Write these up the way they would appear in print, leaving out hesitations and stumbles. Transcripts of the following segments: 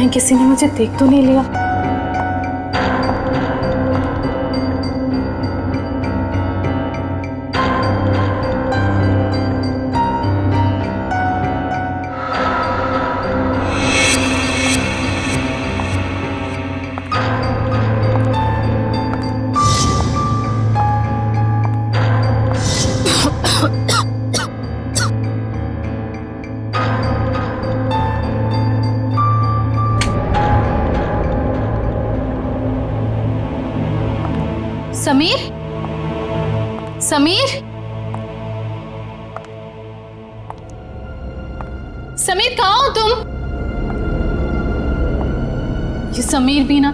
कहीं किसी ने मुझे देख तो नहीं लिया। समीर, समीर, समीर कहाँ हो तुम? ये समीर भी ना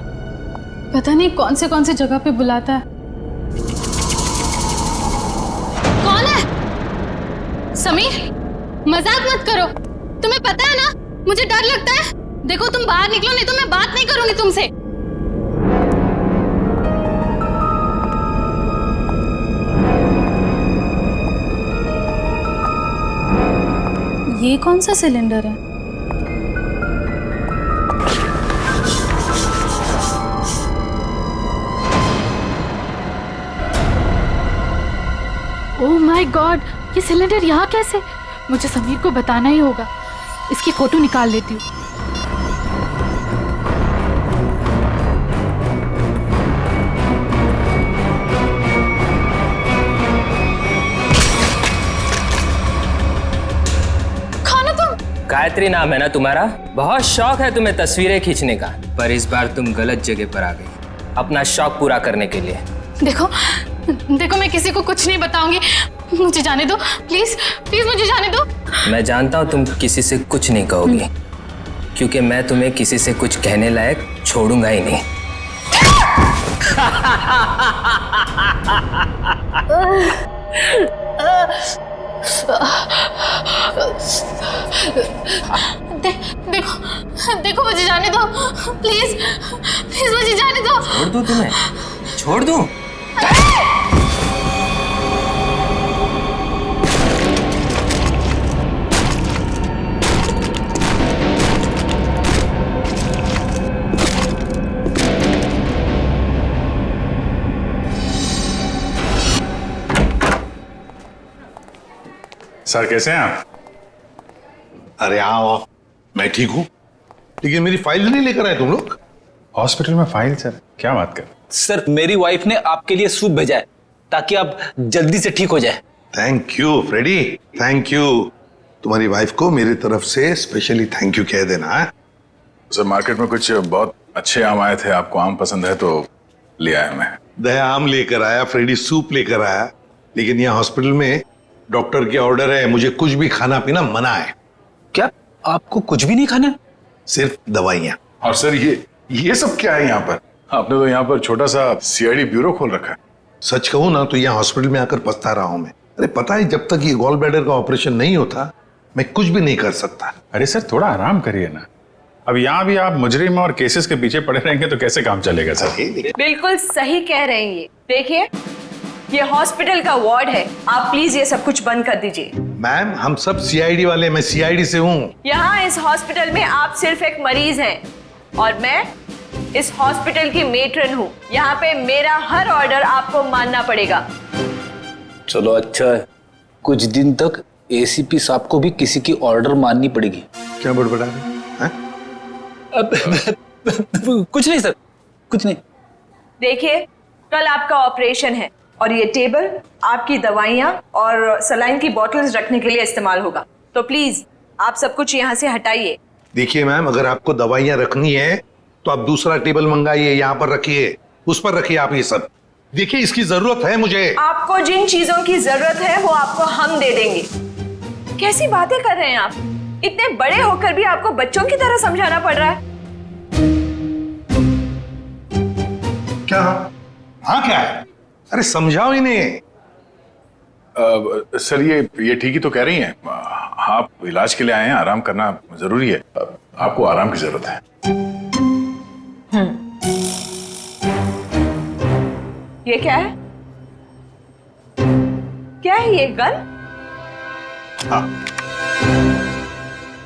पता नहीं कौन से जगह पे बुलाता है। कौन है? समीर, मजाक मत करो। तुम्हें पता है ना मुझे डर लगता है। देखो तुम बाहर निकलो नहीं तो मैं बात नहीं करूंगी तुमसे। ये कौन सा सिलेंडर है? ओह माय गॉड, ये सिलेंडर यहाँ कैसे? मुझे समीर को बताना ही होगा। इसकी फोटो निकाल लेती हूँ। गायत्री नाम है ना तुम्हारा? बहुत शौक है तुम्हें तस्वीरें खींचने का, पर इस बार तुम गलत जगह पर आ गई अपना शौक पूरा करने के लिए। देखो देखो, मैं किसी को कुछ नहीं बताऊंगी। मुझे जाने दो प्लीज, प्लीज मुझे जाने दो। मैं जानता हूँ तुम किसी से कुछ नहीं कहोगी, क्योंकि मैं तुम्हें किसी से कुछ कहने लायक छोड़ूंगा ही नहीं। देखो देखो, मुझे जाने दो प्लीज, प्लीज मुझे जाने दो। छोड़ दूं तुम्हें? छोड़ दूं? सर कैसे हैं आप? अरे आओ, मैं ठीक हूं, लेकिन मेरी फाइल नहीं लेकर आए तुम लोग। हॉस्पिटल में फाइल? सर क्या बात कर। सर मेरी वाइफ ने आपके लिए सूप भेजा है ताकि आप जल्दी से ठीक हो जाए। Thank you Freddie, thank you. तुम्हारी वाइफ को मेरी तरफ से स्पेशली थैंक यू कह देना है। सर मार्केट में कुछ बहुत अच्छे आम आए थे, आपको आम पसंद है तो ले आया मैं। दया आम लेकर आया, फ्रेडी सूप लेकर आया, लेकिन यहाँ हॉस्पिटल में डॉक्टर के ऑर्डर है, मुझे कुछ भी खाना पीना मना है। क्या आपको कुछ भी नहीं खाना है? सिर्फ दवाइयाँ। और सर ये सब क्या है यहाँ पर? आपने तो यहाँ पर छोटा सा सीआईडी ब्यूरो खोल रखा है। सच कहूँ ना तो यहाँ हॉस्पिटल में आकर पछता रहा हूँ मैं। अरे पता है, जब तक ये गॉल ब्लैडर का ऑपरेशन नहीं होता मैं कुछ भी नहीं कर सकता। अरे सर थोड़ा आराम करिए ना। अब यहाँ भी आप मुजरिम और केसेस के पीछे पड़े रहेंगे तो कैसे काम चलेगा सर? बिल्कुल सही कह रहे हैं। ये देखिए, ये हॉस्पिटल का वार्ड है, आप प्लीज ये सब कुछ बंद कर दीजिए। मैम हम सब सीआईडी वाले, मैं सीआईडी से हूँ। यहाँ इस हॉस्पिटल में आप सिर्फ एक मरीज हैं और मैं इस हॉस्पिटल की मेट्रन हूँ। यहाँ पे मेरा हर ऑर्डर आपको मानना पड़ेगा। चलो अच्छा है, कुछ दिन तक एसीपी साहब को भी किसी की ऑर्डर माननी पड़ेगी। क्या बड़बड़ा रहे हैं? कुछ नहीं सर, कुछ नहीं। देखिए, कल आपका ऑपरेशन है और ये टेबल आपकी दवाइयाँ और सलाइन की बोतल्स रखने के लिए इस्तेमाल होगा, तो प्लीज आप सब कुछ यहाँ से हटाइए। देखिए मैम, अगर आपको दवाइयाँ रखनी है तो आप दूसरा टेबल मंगाइए, यहाँ पर रखिए, उस पर रखिए आप ये सब। देखिए इसकी जरूरत है मुझे। आपको जिन चीजों की जरूरत है वो आपको हम दे देंगे। कैसी बातें कर रहे हैं आप? इतने बड़े होकर भी आपको बच्चों की तरह समझाना पड़ रहा है। क्या? हाँ क्या है? अरे समझाओ इन्हें। सर ये ठीक ही तो कह रही हैं। आप इलाज के लिए आए हैं, आराम करना जरूरी है। आपको आराम की जरूरत है। ये क्या है? क्या है ये गन? हाँ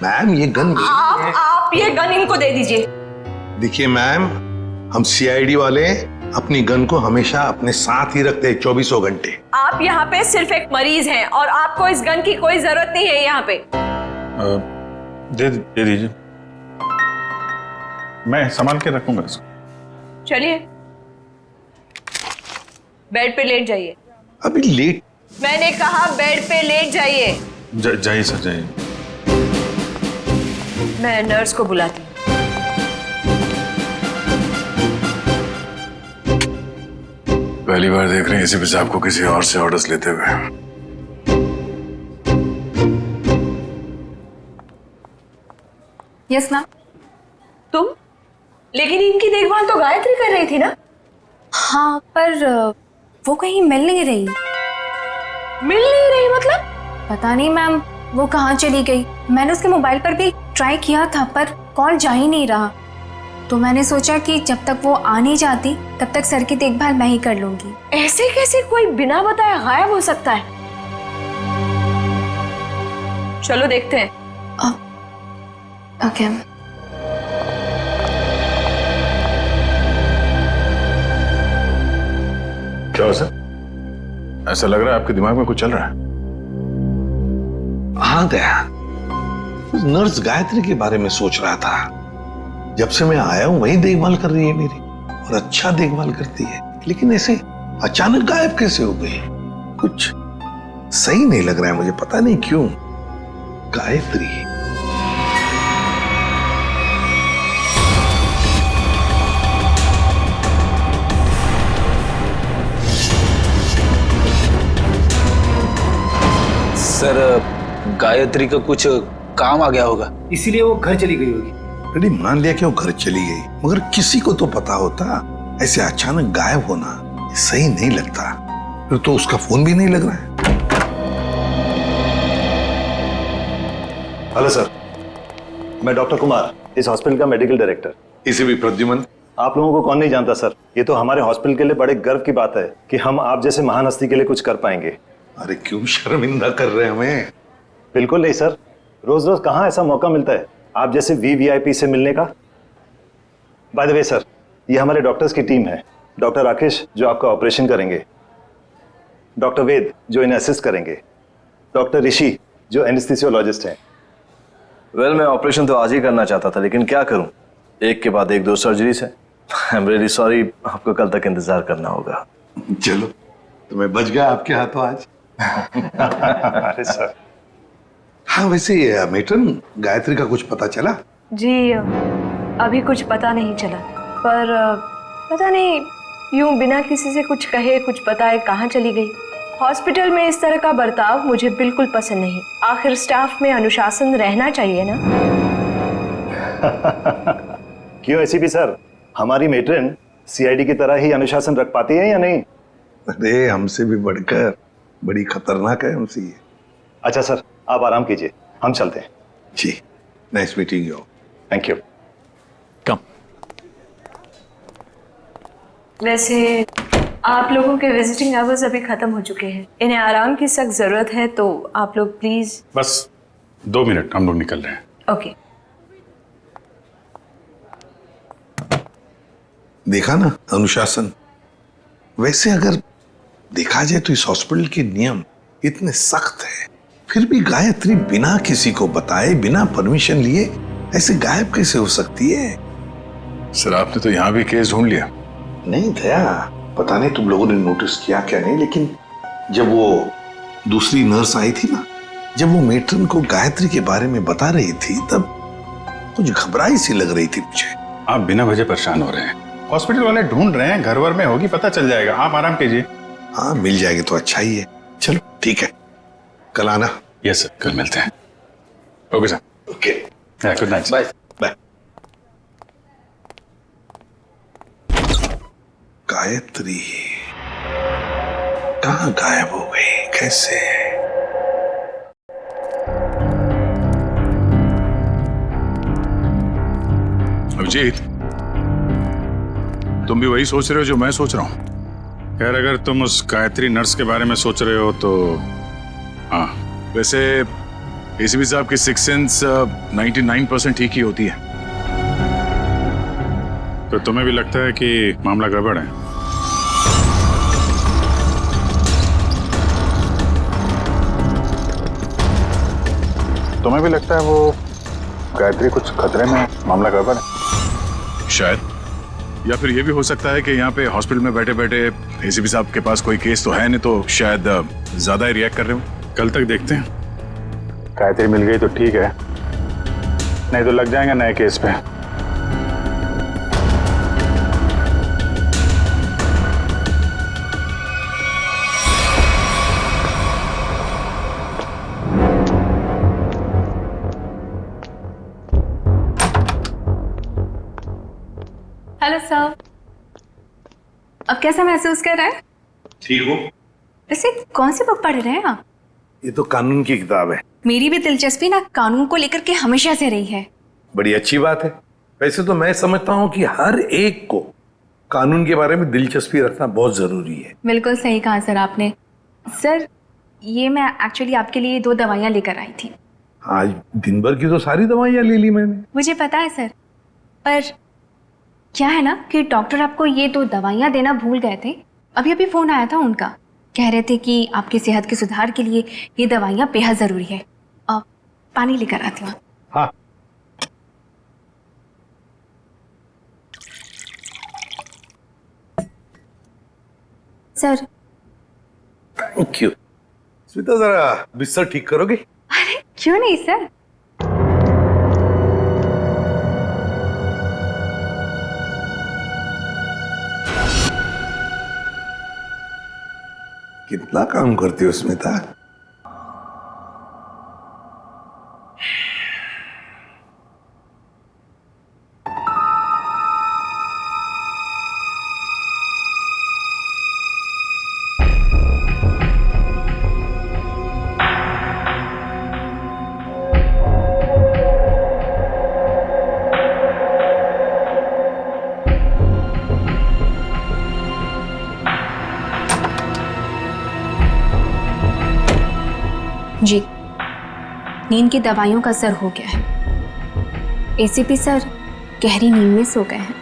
मैम, ये गन आप ये गन इनको दे दीजिए। देखिए मैम, हम सीआईडी वाले अपनी गन को हमेशा अपने साथ ही रखते हैं 24 घंटे। आप यहाँ पे सिर्फ एक मरीज हैं और आपको इस गन की कोई जरूरत नहीं है यहाँ पे। दे दीजिए, मैं संभाल के रखूंगा इसको। चलिए बेड पे लेट जाइए। अभी लेट? मैंने कहा बेड पे लेट जाइए। जाइए सर, जाइए। मैं नर्स को बुलाती हूँ। पहली बार देख रहे हैं एसीपी साहब को किसी और से ऑर्डर्स लेते हुए। Yes ma'am. तुम? लेकिन इनकी देखभाल तो गायत्री कर रही थी ना? हाँ, पर वो कहीं मिल नहीं रही। मिल नहीं रही मतलब? पता नहीं मैम, वो कहाँ चली गई। मैंने उसके मोबाइल पर भी ट्राई किया था पर कॉल जा ही नहीं रहा। तो मैंने सोचा कि जब तक वो आ नहीं जाती तब तक सर की देखभाल मैं ही कर लूंगी। ऐसे कैसे कोई बिना बताए गायब हो सकता है? चलो देखते हैं। ओके। क्या हो सर? ऐसा लग रहा है आपके दिमाग में कुछ चल रहा है। हाँ दया, उस नर्स गायत्री के बारे में सोच रहा था। जब से मैं आया हूं वही देखभाल कर रही है मेरी, और अच्छा देखभाल करती है, लेकिन ऐसे अचानक गायब कैसे हो गई? कुछ सही नहीं लग रहा है मुझे, पता नहीं क्यों। गायत्री सर, गायत्री का कुछ काम आ गया होगा, इसीलिए वो घर चली गई होगी। अरे मान लिया कि वो घर चली गई, मगर किसी को तो पता होता। ऐसे अचानक गायब होना सही नहीं लगता। फिर तो उसका फोन भी नहीं लग रहा है। हेलो सर, मैं डॉक्टर कुमार, इस हॉस्पिटल का मेडिकल डायरेक्टर। इसे भी प्रद्युमन। आप लोगों को कौन नहीं जानता सर। ये तो हमारे हॉस्पिटल के लिए बड़े गर्व की बात है कि हम आप जैसे महान हस्ती के लिए कुछ कर पाएंगे। अरे क्यों शर्मिंदा कर रहे हैं हमें? बिल्कुल नहीं सर, रोज रोज कहाँ ऐसा मौका मिलता है आप जैसे वीवीआईपी से मिलने का। बाय द वे सर, ये हमारे डॉक्टर्स की टीम है। डॉक्टर राकेश जो आपका ऑपरेशन करेंगे, डॉक्टर वेद जो इन्हें असिस्ट करेंगे, डॉक्टर ऋषि जो एनेस्थीसियोलॉजिस्ट हैं। वेल, मैं ऑपरेशन तो आज ही करना चाहता था, लेकिन क्या करूं, एक के बाद एक दो सर्जरीज है। आई एम रियली सॉरी, आपको कल तक इंतजार करना होगा। चलो, तो मैं बच गया आपके हाथों आज। अरे सर। हाँ, वैसे मेट्रन, गायत्री का कुछ पता चला? जी अभी कुछ पता नहीं चला, पर पता नहीं यूं बिना किसी से कुछ कहे कुछ बताए कहाँ चली गई। हॉस्पिटल में इस तरह का बर्ताव मुझे बिल्कुल पसंद नहीं। आखिर स्टाफ में अनुशासन रहना चाहिए ना। क्यों एसीपी सर, हमारी मेट्रन सीआईडी की तरह ही अनुशासन रख पाती है या नहीं? अरे हमसे भी बढ़कर बड़ी खतरनाक है हमसे ये। अच्छा सर, आप आराम कीजिए, हम चलते हैं। जी, nice meeting you. Thank you. Come. वैसे आप लोगों के विजिटिंग आवर्स अभी खत्म हो चुके हैं, इन्हें आराम की सख्त जरूरत है, तो आप लोग प्लीज। बस 2 मिनट, हम लोग निकल रहे हैं। ओके। देखा ना अनुशासन। वैसे अगर देखा जाए तो इस हॉस्पिटल के नियम इतने सख्त हैं, फिर भी गायत्री बिना किसी को बताए, बिना परमिशन लिए ऐसे गायब कैसे हो सकती है? सर, आपने तो यहाँ भी केस ढूंढ लिया। नहीं दया, पता नहीं तुम लोगों ने नोटिस किया क्या नहीं, लेकिन जब वो दूसरी नर्स आई थी ना, जब वो मेट्रन को गायत्री के बारे में बता रही थी, तब कुछ घबराई सी लग रही थी मुझे। आप बिना वजह परेशान हो रहे हैं। हॉस्पिटल वाले ढूंढ रहे हैं, घर वर में होगी, पता चल जाएगा। आप आराम कीजिए। हाँ, मिल जाएगी तो अच्छा ही है। चलो ठीक है, कल आना। यस सर, कल मिलते हैं। Okay sir. Okay, good night. Bye. Bye. Gayatri कहाँ गायब हो गई, कैसे? अभिजीत, तुम भी वही सोच रहे हो जो मैं सोच रहा हूँ? खैर, अगर तुम उस गायत्री नर्स के बारे में सोच रहे हो तो हाँ, वैसे एसीपी साहब की सिक्स सेंस 99% ठीक ही होती है। तो तुम्हें भी लगता है कि मामला गड़बड़ है? तुम्हें भी लगता है वो गायत्री कुछ खतरे में, मामला गड़बड़ है? शायद। या फिर ये भी हो सकता है कि यहाँ पे हॉस्पिटल में बैठे बैठे एसीपी साहब के पास कोई केस तो है नहीं, तो शायद ज्यादा ही रिएक्ट कर रहे हो। कल तक देखते हैं। गायत्री मिल गई तो ठीक है, नहीं तो लग जाएंगे नए केस पे। हेलो सर, अब कैसा महसूस कर रहे हैं? ठीक हूँ। वैसे कौन सी बुक पढ़ रहे हैं आप? ये तो कानून की किताब है। मेरी भी दिलचस्पी ना कानून को लेकर के हमेशा से रही है। बड़ी अच्छी बात है। वैसे तो मैं समझता हूँ कि हर एक को कानून के बारे में दिलचस्पी रखना बहुत जरूरी है। बिल्कुल सही कहा सर आपने। सर, ये मैं एक्चुअली आपके लिए 2 दवाइयाँ लेकर आई थी। आज दिन भर की तो सारी दवाइयाँ ले ली मैंने। मुझे पता है सर, पर क्या है ना कि डॉक्टर आपको ये 2 दवाइयाँ देना भूल गए थे। अभी अभी फोन आया था उनका, कह रहे थे कि आपकी सेहत के सुधार के लिए ये दवाइयाँ बेहद जरूरी है। अब पानी लेकर आती हूँ। हाँ। सर। Thank you. स्मिता, जरा बिस्तर ठीक करोगे? अरे क्यों नहीं सर। कितना काम करती हो स्मिता? जी, नींद की दवाइयों का असर हो गया है। एसीपी सर गहरी नींद में सो गए हैं।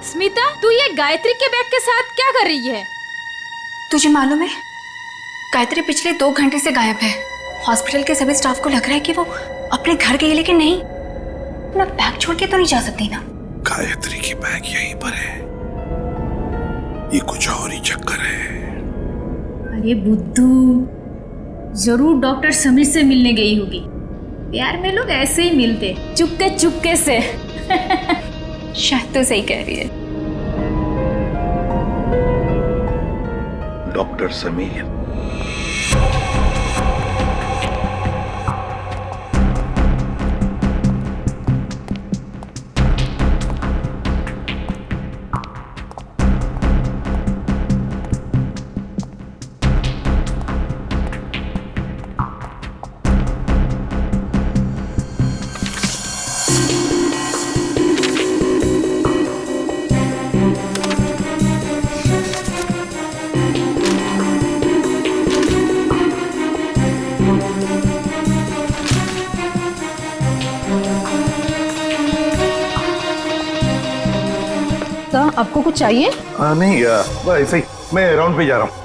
स्मिता, तू ये गायत्री के बैग के साथ क्या कर रही है? तुझे मालूम है, गायत्री पिछले 2 घंटे से गायब है। हॉस्पिटल के सभी स्टाफ को लग रहा है कि वो अपने घर गई, लेकिन नहीं, अपना बैग छोड़ के तो नहीं जा सकती ना। गायत्री की बैग यहीं पर है, ये कुछ और ही चक्कर है। अरे बुद्धू, जरूर डॉक्टर समीर से मिलने गई होगी। प्यार में लोग ऐसे ही मिलते, चुपके चुपके से। शायद तो सही कह रही है। डॉक्टर समीर, आपको कुछ चाहिए? नहीं, बस ऐसे ही, मैं राउंड पे जा रहा हूँ।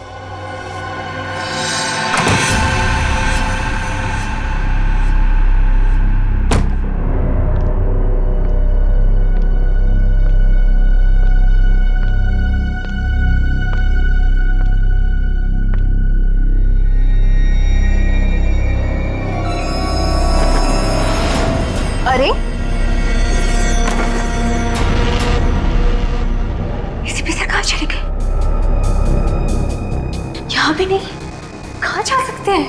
अरे एसीपी सर कहाँ चले गए? यहाँ भी नहीं, कहाँ जा सकते हैं?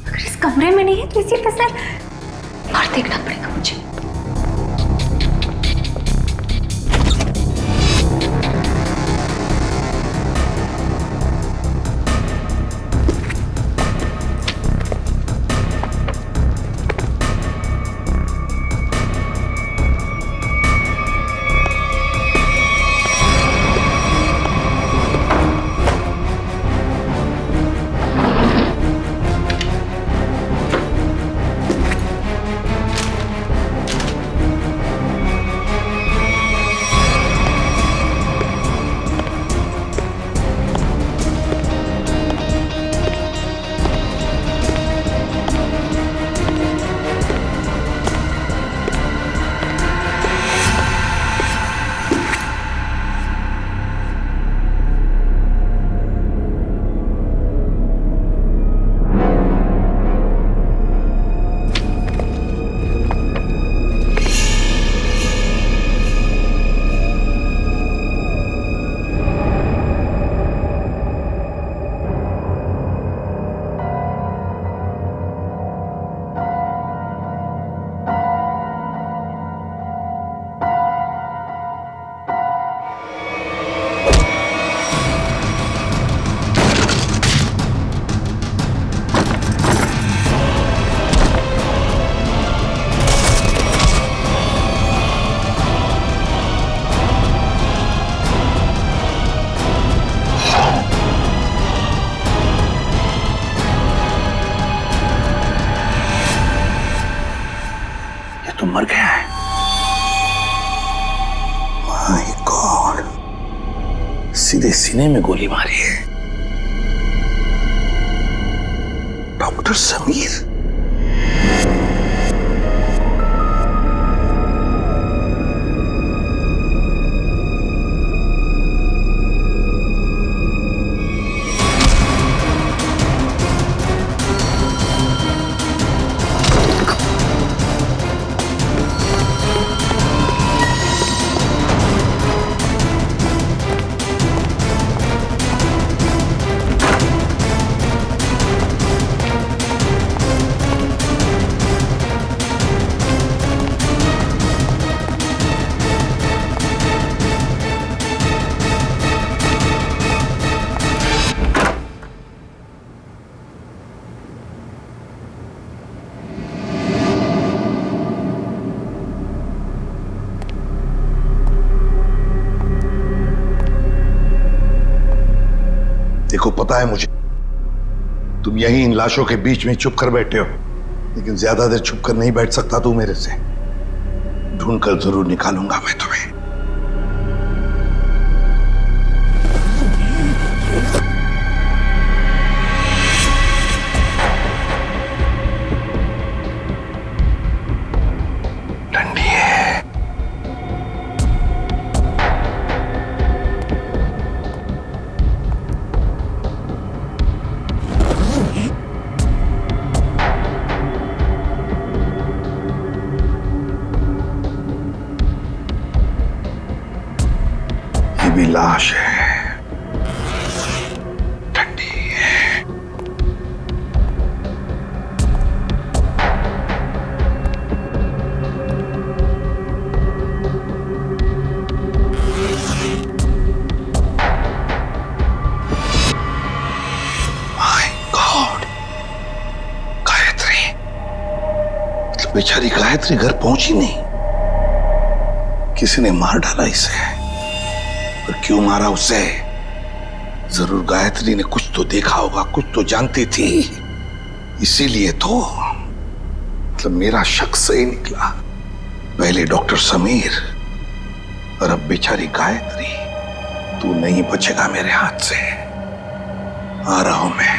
अगर इस कमरे में नहीं है तो एसीपी सर बाहर देखना पड़ेगा मुझे। मर गया है। माय गॉड, सीधे सीने में गोली मारी है। डॉक्टर समीर, देखो पता है मुझे, तुम यहीं इन लाशों के बीच में चुप कर बैठे हो, लेकिन ज्यादा देर चुप कर नहीं बैठ सकता तू मेरे से। ढूंढकर जरूर निकालूंगा मैं तुम्हें। ठंडी है। ये भी लाश है, ठंडी है। माय गॉड, गायत्री, मतलब बेचारी गायत्री घर पहुंची नहीं। किसी ने मार डाला इसे। पर क्यों मारा उसे? जरूर गायत्री ने कुछ तो देखा होगा, कुछ तो जानती थी, इसीलिए तो। मतलब मेरा शक सही निकला। पहले डॉक्टर समीर और अब बेचारी गायत्री। तू नहीं बचेगा मेरे हाथ से। आ रहा हूं मैं।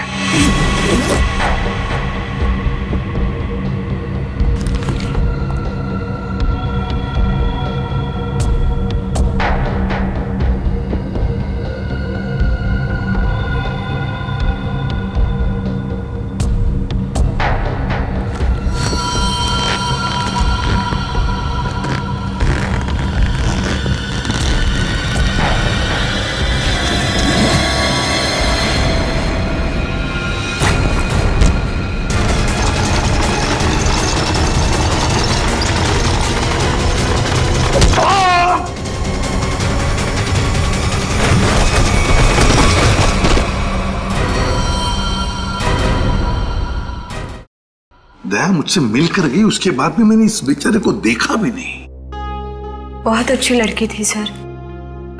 दया मुझसे मिलकर गई, उसके बाद में मैंने इस बेचारे को देखा भी नहीं। बहुत अच्छी लड़की थी सर।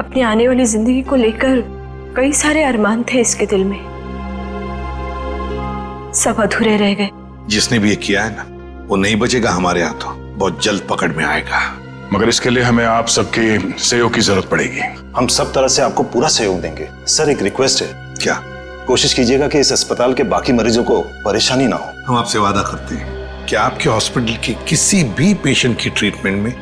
अपनी आने वाली जिंदगी को लेकर कई सारे अरमान थे इसके दिल में, सब अधूरे रह गए। जिसने भी ये किया है ना, वो नहीं बचेगा हमारे हाथों। बहुत जल्द पकड़ में आएगा। मगर इसके लिए हमें आप सबके सहयोग की जरूरत पड़ेगी। हम सब तरह से आपको पूरा सहयोग देंगे। सर एक रिक्वेस्ट है, क्या? कोशिश कीजिएगा कि इस अस्पताल के बाकी मरीजों को परेशानी ना हो। हम आपसे वादा करते हैं कि आपके हॉस्पिटल के किसी भी पेशेंट की ट्रीटमेंट में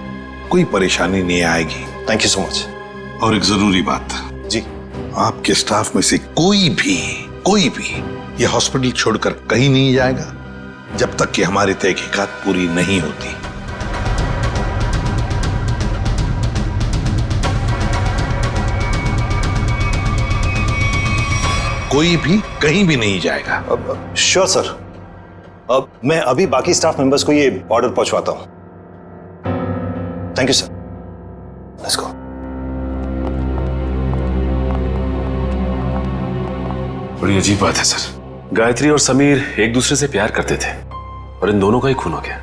कोई परेशानी नहीं आएगी। Thank you so much. और एक जरूरी बात जी, आपके स्टाफ में से कोई भी ये हॉस्पिटल छोड़कर कहीं नहीं जाएगा जब तक कि हमारी तहकीकात पूरी नहीं होती। कोई भी कहीं भी नहीं जाएगा। Sure sir. अब मैं अभी बाकी स्टाफ मेंबर्स को ये ऑर्डर पहुंचवाता हूं। Thank you sir. Let's go. बड़ी अजीब बात है सर। गायत्री और समीर एक दूसरे से प्यार करते थे और इन दोनों का ही खून हो गया।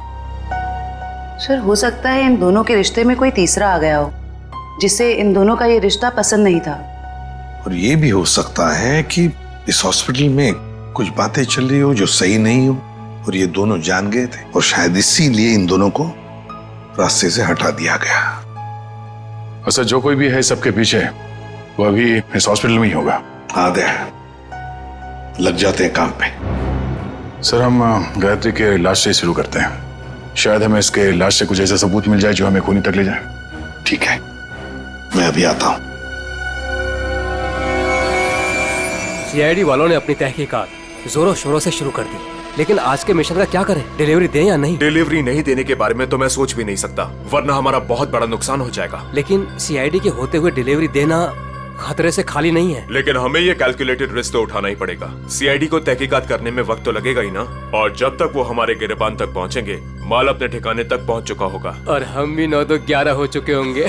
सर हो सकता है इन दोनों के रिश्ते में कोई तीसरा आ गया हो, जिसे इन दोनों का ये रिश्ता पसंद नहीं था। और ये भी हो सकता है कि इस हॉस्पिटल में कुछ बातें चल रही हो जो सही नहीं हो और ये दोनों जान गए थे और शायद इसीलिए इन दोनों को रास्ते से हटा दिया गया। अच्छा, जो कोई भी है सबके पीछे, वो अभी इस हॉस्पिटल में ही होगा। हाँ दे, लग जाते हैं काम पे। सर हम गायत्री के लाश से शुरू करते हैं। शायद हमें इसके लाश से कुछ ऐसा सबूत मिल जाए जो हमें खूनी तक ले जाए। ठीक है, मैं अभी आता हूं। सीआईडी वालों ने अपनी तहकीकात जोरों शोरों से शुरू कर दी, लेकिन आज के मिशन का क्या करें? डिलीवरी दें या नहीं? डिलीवरी नहीं देने के बारे में तो मैं सोच भी नहीं सकता, वरना हमारा बहुत बड़ा नुकसान हो जाएगा। लेकिन सीआईडी के होते हुए डिलीवरी देना खतरे से खाली नहीं है। लेकिन हमें ये कैलकुलेटेड रिस्क तो उठाना ही पड़ेगा। सीआईडी को तहकीकात करने में वक्त तो लगेगा ही ना, और जब तक वो हमारे गिरबान तक पहुंचेंगे, माल अपने ठिकाने तक पहुंच चुका होगा और हम भी 9-2-11 हो चुके होंगे।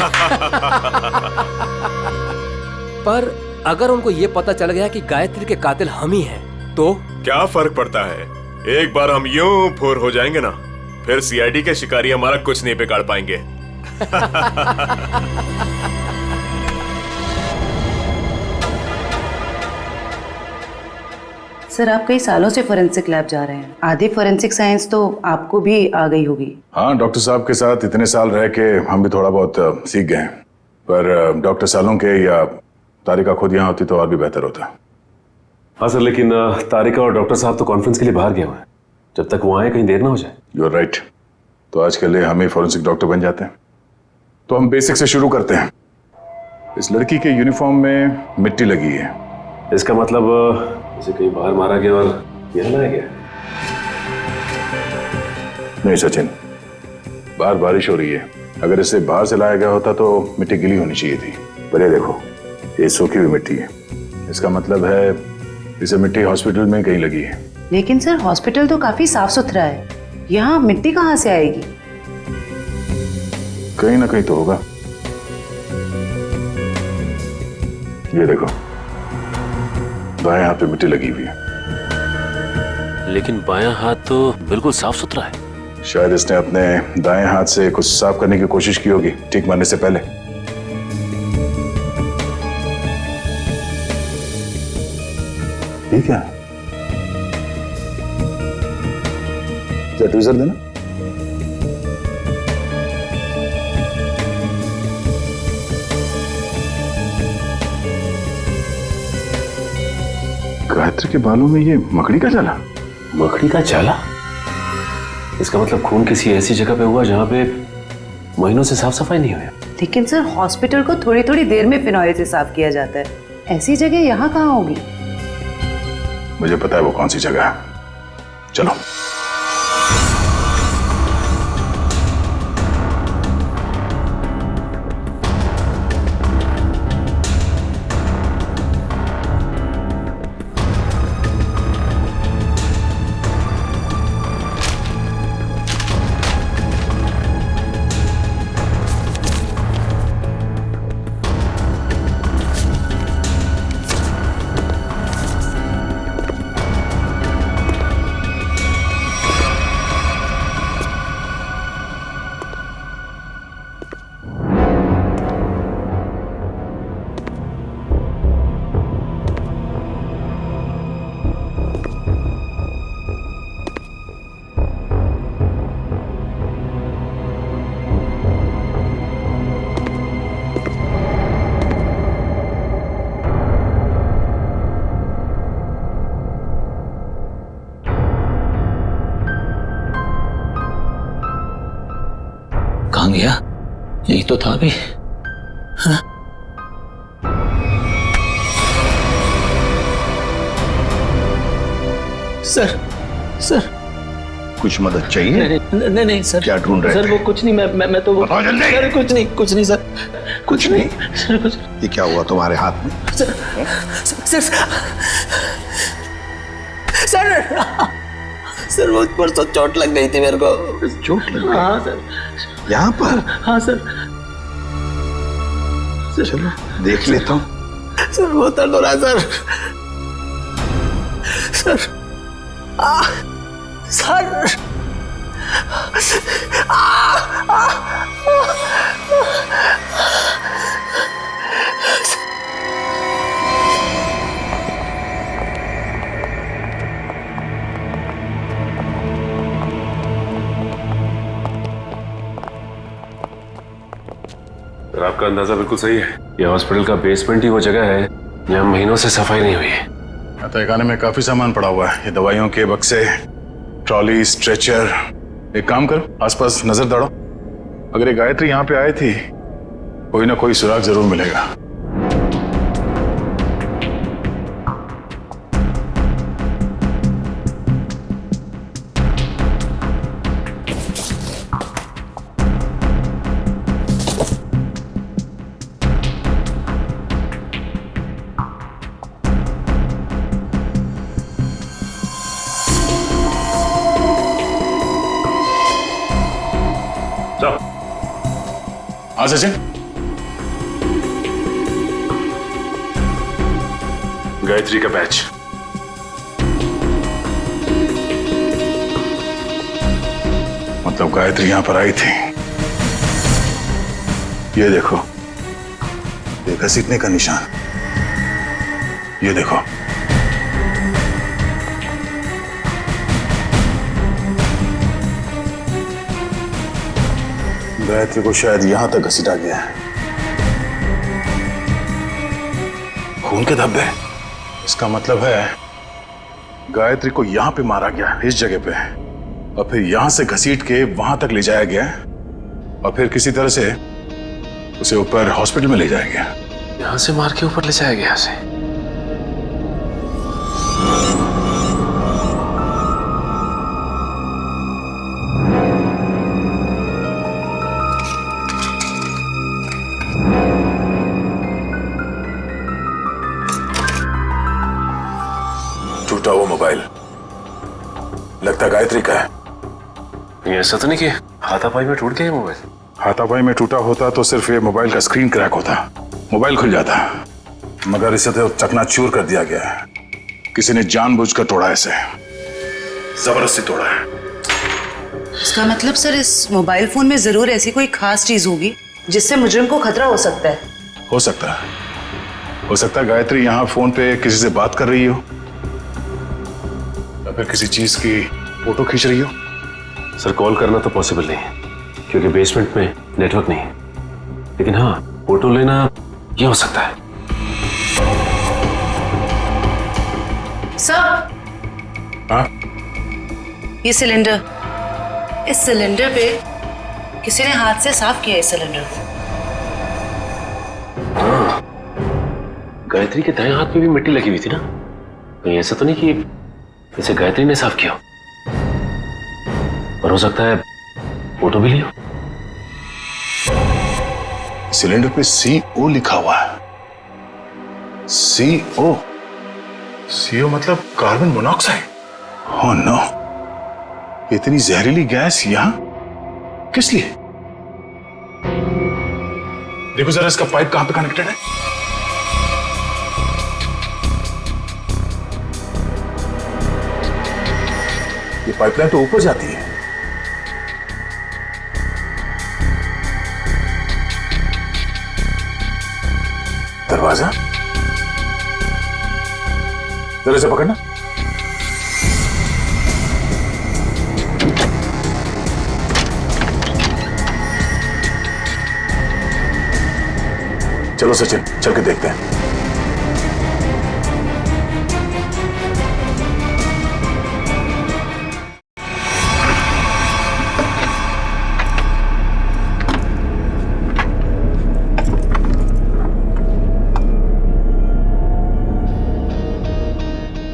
पर अगर उनको ये पता चल गया कि गायत्री के कातिल हम ही हैं, तो क्या फर्क पड़ता है? एक बार हम यूं फुर हो जाएंगे ना, फिर सीआईडी के शिकारी हमारा कुछ नहीं बिगाड़ पाएंगे। सर आप कई सालों से फोरेंसिक लैब जा रहे हैं, आधी फोरेंसिक साइंस तो आपको भी आ गई होगी। हाँ, डॉक्टर साहब के साथ इतने साल रह के हम भी थोड़ा बहुत सीख गए हैं। पर डॉक्टर सालों के या तारिका खुद यहाँ होती तो और भी बेहतर होता। हाँ सर, लेकिन तारिका और डॉक्टर साहब तो कॉन्फ्रेंस के लिए बाहर गए हुए हैं। जब तक वो आए कहीं देर ना हो जाए। You are right. तो आज के लिए हम ही फोरेंसिक डॉक्टर बन जाते हैं। तो हम बेसिक से शुरू करते हैं। इस लड़की के यूनिफॉर्म में मिट्टी लगी है। इसका मतलब इसे कहीं बाहर मारा गया और यहाँ लाया गया। नहीं सचिन, बाहर बारिश हो रही है। अगर इसे बाहर से लाया गया होता तो मिट्टी गीली होनी चाहिए थी। पर ये देखो, ये सूखी हुई मिट्टी है। इसका मतलब है इसे मिट्टी हॉस्पिटल में कहीं लगी है। लेकिन सर हॉस्पिटल तो काफी साफ सुथरा है, यहाँ मिट्टी कहाँ से आएगी? कहीं ना कहीं तो होगा। ये देखो, बाएं हाथ पे मिट्टी लगी हुई है। लेकिन बायां हाथ तो बिल्कुल साफ सुथरा है। शायद इसने अपने दाएं हाथ से कुछ साफ करने की कोशिश की होगी ठीक मारने से पहले। ठीक है, ट्वीजर देना। गायत्री के बालों में ये मकड़ी का जाला। मकड़ी का जाला? इसका मतलब खून किसी ऐसी जगह पे हुआ जहां पे महीनों से साफ सफाई नहीं हुई। लेकिन सर हॉस्पिटल को थोड़ी थोड़ी देर में फिनॉइल से साफ किया जाता है, ऐसी जगह यहाँ कहाँ होगी? मुझे पता है वो कौन सी जगह है। चलो। कहाँ गया? यही तो था अभी। हाँ? सर, सर कुछ मदद चाहिए? नहीं नहीं सर। क्या ढूंढ रहे सर थे? वो कुछ नहीं, मैं तो वो सर कुछ नहीं सर, कुछ नहीं। सर कुछ। ये क्या हुआ तुम्हारे हाथ में? सर सर सर वो परसों चोट लग गई थी मेरे को। चोट लग गई? हाँ सर। यहाँ पर? हाँ सर। चलो देख लेता हूँ। सर बहुत दर्द हो रहा है सर। सर सर आपका अंदाजा बिल्कुल सही है। ये हॉस्पिटल का बेसमेंट ही वो जगह है जहाँ महीनों से सफाई नहीं हुई है। तहखाने में काफी सामान पड़ा हुआ है। ये दवाइयों के बक्से, ट्रॉली, स्ट्रेचर। एक काम करो, आसपास नजर दौड़ो। अगर ये गायत्री यहाँ पे आई थी, कोई ना कोई सुराग जरूर मिलेगा। हाँ सचिन, गायत्री का बैच। मतलब गायत्री यहां पर आई थी। ये देखो, ये घसीटने का निशान। ये देखो, गायत्री को शायद यहां तक घसीटा गया है। खून के धब्बे, इसका मतलब है गायत्री को यहां पे मारा गया, इस जगह पे, और फिर यहां से घसीट के वहां तक ले जाया गया, और फिर किसी तरह से उसे ऊपर हॉस्पिटल में ले जाया गया। यहां से मार के ऊपर ले जाया गया उसे। टूटा हुआ मोबाइल, लगता गायत्री का है। ये ऐसा तो नहीं कि हाथापाई में टूट गया मोबाइल? हाथापाई में टूटा होता तो सिर्फ ये मोबाइल का स्क्रीन क्रैक होता, मोबाइल खुल जाता, मगर इसे तो चकनाचूर कर दिया गया है। किसी ने जानबूझकर तोड़ा है इसे, जबरदस्ती तोड़ा है। इसका मतलब सर इस मोबाइल फोन में जरूर ऐसी कोई खास चीज होगी जिससे मुजरिम को खतरा हो सकता है। हो सकता है, हो सकता है गायत्री यहाँ फोन पे किसी से बात कर रही हो, या फिर किसी चीज की फोटो खींच रही हो। सर कॉल करना तो पॉसिबल नहीं है क्योंकि बेसमेंट में नेटवर्क नहीं है, लेकिन हाँ फोटो लेना ये हो सकता है। सर, हाँ? ये सिलेंडर, इस सिलेंडर पे किसी ने हाथ से साफ किया है इस सिलेंडर को। हाँ, गायत्री के दाएं हाथ पे भी मिट्टी लगी हुई थी ना, कहीं ऐसा तो नहीं कि इसे गायत्री ने साफ किया, और हो सकता है फोटो भी लिया। सिलेंडर पे CO लिखा हुआ है। CO, CO मतलब कार्बन मोनोऑक्साइड। ओह नो, इतनी जहरीली गैस यहां किस लिए? देखो जरा इसका पाइप कहां पे कनेक्टेड है। ये पाइपलाइन तो ऊपर जाती है। दरवाजा जरा से पकड़ना। चलो सचिन, चल के देखते हैं।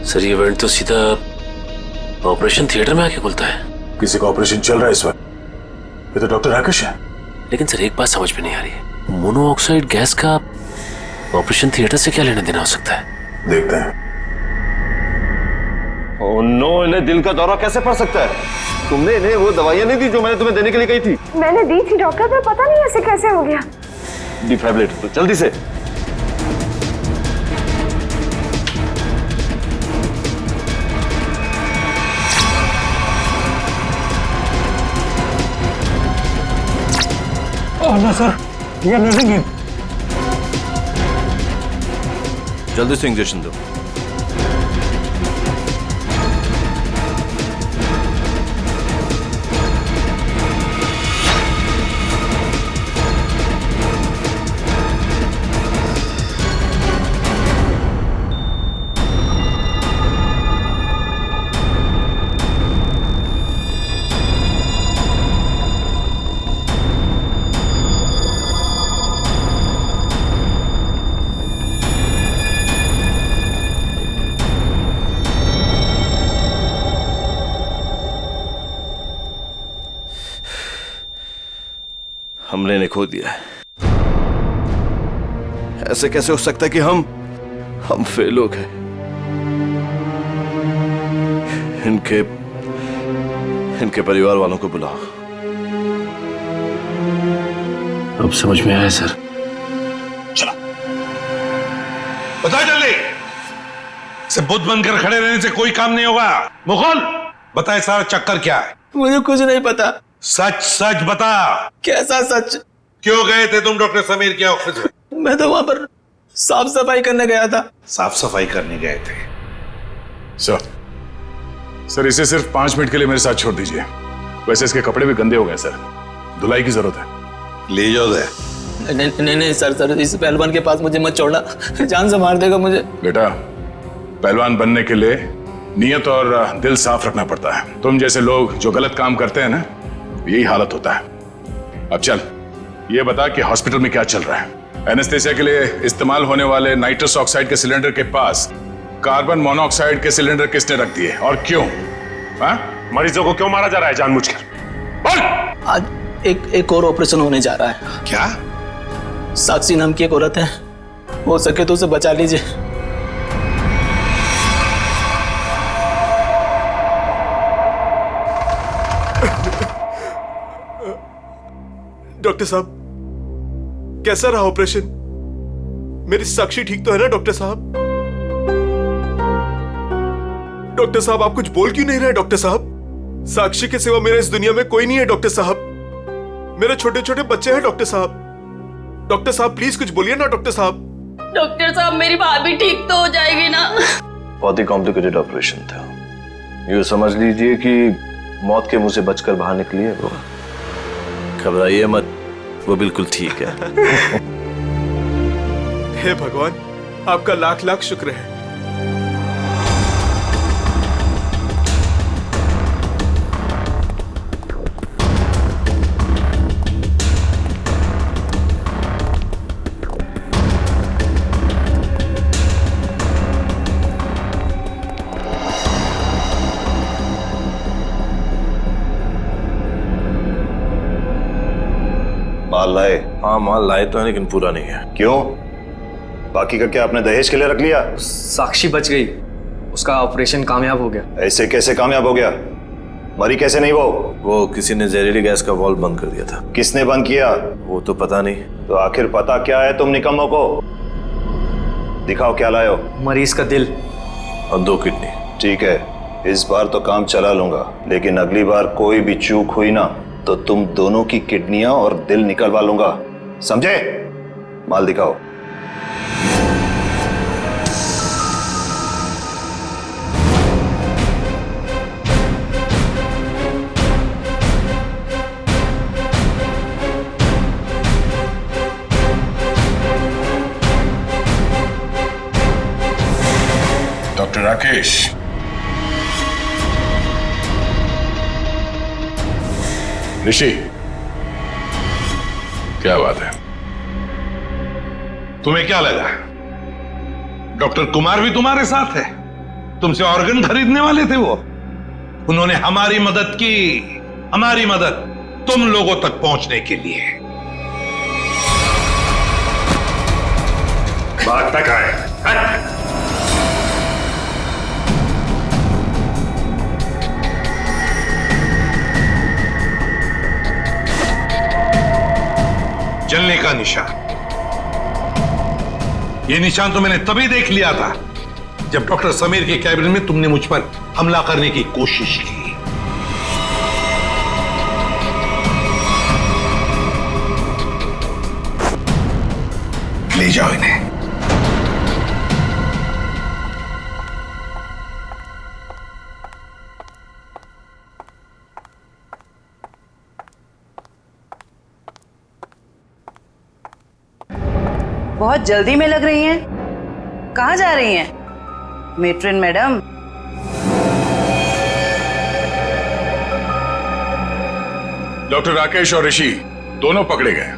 सर ये इवेंट तो सीधा ऑपरेशन थिएटर में आके खुलता है। किसी का ऑपरेशन चल रहा है इस वक्त। ये तो डॉक्टर राकेश है। लेकिन सर एक बात समझ में नहीं आ रही है, मोनोऑक्साइड गैस का ऑपरेशन थिएटर से क्या लेना देना हो सकता है? देखते हैं। ओह नो, इन्हें दिल का दौरा कैसे पड़ सकता है? तुमने इन्हें वो दवाइयां नहीं दी जो मैंने तुम्हें देने के लिए कही थी? मैंने दी थी डॉक्टर, पर पता नहीं ऐसे कैसे हो गया। डिफाइब्रिलेटर तो जल्दी से। ना सर, ये नर्सिंग है। जल्दी से इंजेक्शन दो। हमने ने खो दिया है। ऐसे कैसे हो सकता है कि हम फेल हो गए? इनके परिवार वालों को बुलाओ। अब समझ में आया सर। चलो बताए जल्दी। से बुद्ध बनकर खड़े रहने से कोई काम नहीं होगा। मुगल, बताए सारा चक्कर क्या है? मुझे कुछ नहीं पता। सच सच बता। कैसा सच? क्यों गए थे तुम डॉक्टर समीर के ऑफिस में? मैं तो वहां पर साफ सफाई करने गया था। साफ सफाई करने गए थे? सर इसे सिर्फ 5 मिनट के लिए मेरे साथ छोड़ दीजिए। वैसे इसके कपड़े भी गंदे हो गए सर, धुलाई की जरूरत है। ले जाओ दे। नहीं नहीं सर, इस पहलवान के पास मुझे मत छोड़ना, जान से मार देगा मुझे। बेटा, पहलवान बनने के लिए नियत और दिल साफ रखना पड़ता है। तुम जैसे लोग जो गलत काम करते हैं ना, यही हालत होता है। अब चल, ये बता कि हॉस्पिटल में क्या चल रहा है? एनेस्थेसिया के लिए इस्तेमाल होने वाले नाइट्रस ऑक्साइड के सिलेंडर के पास कार्बन मोनोऑक्साइड के सिलेंडर किसने रख दिए और क्यों? मरीजों को क्यों मारा जा रहा है जानबूझकर? बोल। आज एक और ऑपरेशन होने जा रहा है। क्या? साक्षी नाम की एक औरत है, हो सके तो उसे बचा लीजिए। डॉक्टर साहब, कैसा रहा ऑपरेशन? मेरी साक्षी ठीक तो है ना डॉक्टर साहब? डॉक्टर साहब, आप कुछ बोल क्यों नहीं रहे? डॉक्टर साहब, साक्षी के सिवा मेरे इस दुनिया में कोई नहीं है डॉक्टर साहब। मेरे छोटे छोटे बच्चे हैं डॉक्टर साहब। डॉक्टर साहब प्लीज कुछ बोलिए ना डॉक्टर साहब। डॉक्टर साहब, मेरी भाभी ठीक तो हो जाएगी ना? बहुत ही कॉम्प्लिकेटेड ऑपरेशन था। यूँ समझ लीजिए कि मौत के मुंह से बचकर बाहर निकली है वो। घबराइए मत, वो बिल्कुल ठीक है। हे भगवान, आपका लाख लाख शुक्र है। माल लाए? हाँ माल लाए तो है, लेकिन पूरा नहीं है। क्यों? बाकी का क्या आपने दहेज के लिए रख लिया? साक्षी बच गई, उसका ऑपरेशन कामयाब हो गया। ऐसे कैसे कामयाब हो गया? मरी कैसे नहीं वो किसी ने जहरीली गैस का वाल्व बंद कर दिया था। किसने बंद किया? वो तो पता नहीं। तो आखिर पता क्या है तुम निकम्मों को? दिखाओ क्या लाए हो। मरीज का दिल और 2 किडनी। ठीक है, इस बार तो काम चला लूंगा, लेकिन अगली बार कोई भी चूक हुई ना तो तुम दोनों की किडनियां और दिल निकलवा लूंगा, समझे? माल दिखाओ। डॉक्टर राकेश, ऋषि, क्या बात है? तुम्हें क्या लगा डॉक्टर कुमार भी तुम्हारे साथ है? तुमसे ऑर्गन खरीदने वाले थे वो। उन्होंने हमारी मदद की, हमारी मदद तुम लोगों तक पहुंचने के लिए। बात तक आए। जलने का निशान, ये निशान तो मैंने तभी देख लिया था जब डॉक्टर समीर के कैबिन में तुमने मुझ पर हमला करने की कोशिश की। ले जाओ इन्हें। बहुत जल्दी में लग रही हैं। कहाँ जा रही हैं मेट्रिन मैडम? डॉक्टर राकेश और ऋषि दोनों पकड़े गए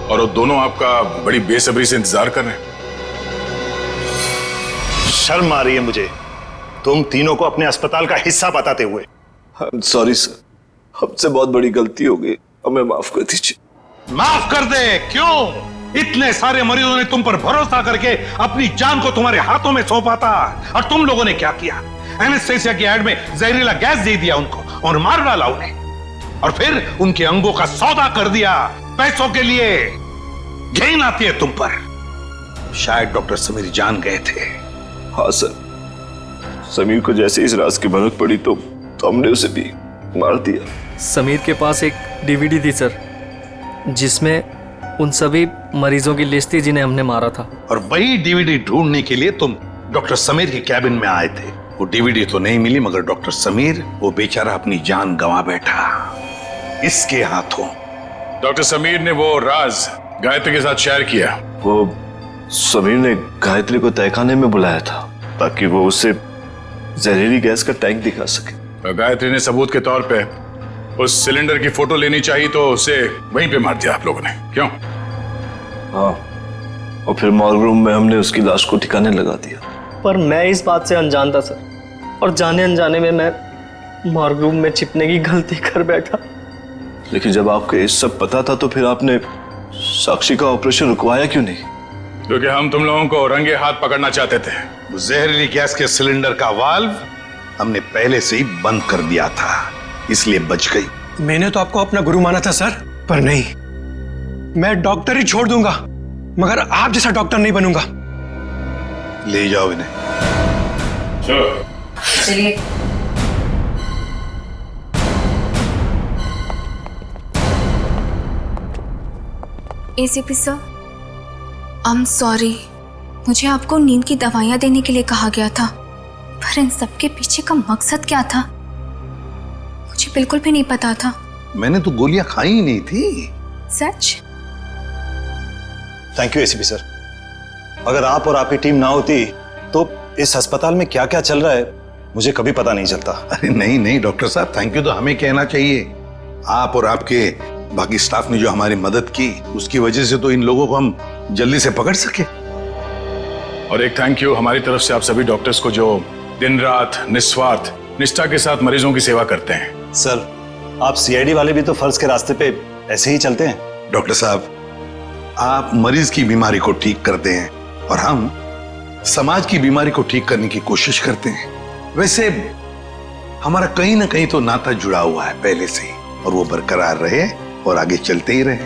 और वो दोनों आपका बड़ी बेसब्री से इंतजार कर रहे हैं। शर्म आ रही है मुझे तुम तीनों को अपने अस्पताल का हिस्सा बताते हुए। सॉरी सर, हमसे बहुत बड़ी गलती हो गई, हमें माफ कर दीजिए। माफ कर दे? क्यों? इतने सारे मरीजों ने तुम पर भरोसा करके अपनी जान को तुम्हारे हाथों में सौंपा था, और तुम लोगों ने क्या किया? एनेस्थेसिया की एड में जहरीला गैस दे दिया उनको और मार डाला उन्हें, और फिर उनके अंगों का सौदा कर दिया पैसों के लिए। घिन आती है तुम पर। शायद डॉक्टर समीर जान गए थे। हाँ सर, समीर को जैसे इस राज की भनक पड़ी तो हमने उसे भी मार दिया। समीर के पास एक डीवीडी थी सर, जिसमें उन सभी मरीजों की लिस्ट थी जिन्हें हमने मारा था। और वही डीवीडी ढूंढने के लिए तुम डॉक्टर समीर के कैबिन में आए थे। वो डीवीडी तो नहीं मिली, मगर डॉक्टर समीर वो बेचारा अपनी जान गंवा बैठा। इसके हाथों डॉक्टर समीर ने वो राज गायत्री के साथ शेयर किया। वो समीर ने गायत्री को तहखाने में बुलाया था ताकि वो उसे जहरीली गैस का टैंक दिखा सके। तो गायत्री ने सबूत के तौर पे उस सिलेंडर की फोटो लेनी चाहिए तो उसे वहीं पे मार दिया आप लोगों ने, क्यों? हाँ, और फिर मॉर्ग रूम में हमने उसकी लाश को ठिकाने लगा दिया। पर मैं इस बात से अनजान था सर, और जाने अनजाने में मैं मॉर्ग रूम में छिपने की गलती कर बैठा। लेकिन जब आपको ये सब पता था तो फिर आपने साक्षी का ऑपरेशन रुकवाया क्यों नहीं? क्योंकि हम तुम लोगों को रंगे हाथ पकड़ना चाहते थे। जहरीली गैस के सिलेंडर का वाल्व हमने पहले से ही बंद कर दिया था, इसलिए बच गई। मैंने तो आपको अपना गुरु माना था सर, पर नहीं, मैं डॉक्टर ही छोड़ दूंगा मगर आप जैसा डॉक्टर नहीं बनूंगा। ले जाओ इन्हें। चलिए। ACP sir, I am sorry, मुझे आपको नींद की दवाइयां देने के लिए कहा गया था, पर इन सब के पीछे का मकसद क्या था मुझे बिल्कुल भी नहीं पता था। मैंने तो गोलियां खाई ही नहीं थी। सच? Thank you ACP sir. अगर आप और आपकी टीम ना होती तो इस अस्पताल में क्या क्या चल रहा है मुझे कभी पता नहीं चलता। अरे नहीं नहीं डॉक्टर साहब, थैंक यू तो हमें कहना चाहिए। आप और आपके बाकी स्टाफ ने जो हमारी मदद की उसकी वजह से तो इन लोगों को हम जल्दी से पकड़ सके। और एक थैंक यू हमारी तरफ से आप सभी डॉक्टर्स को जो दिन रात निस्वार्थ निष्ठा के साथ मरीजों की सेवा करते हैं। सर, आप सीआईडी वाले भी तो फर्ज के रास्ते पे ऐसे ही चलते हैं। डॉक्टर साहब, आप मरीज की बीमारी को ठीक करते हैं और हम समाज की बीमारी को ठीक करने की कोशिश करते हैं। वैसे हमारा कहीं ना कहीं तो नाता जुड़ा हुआ है पहले से ही, और वो बरकरार रहे और आगे चलते ही रहे।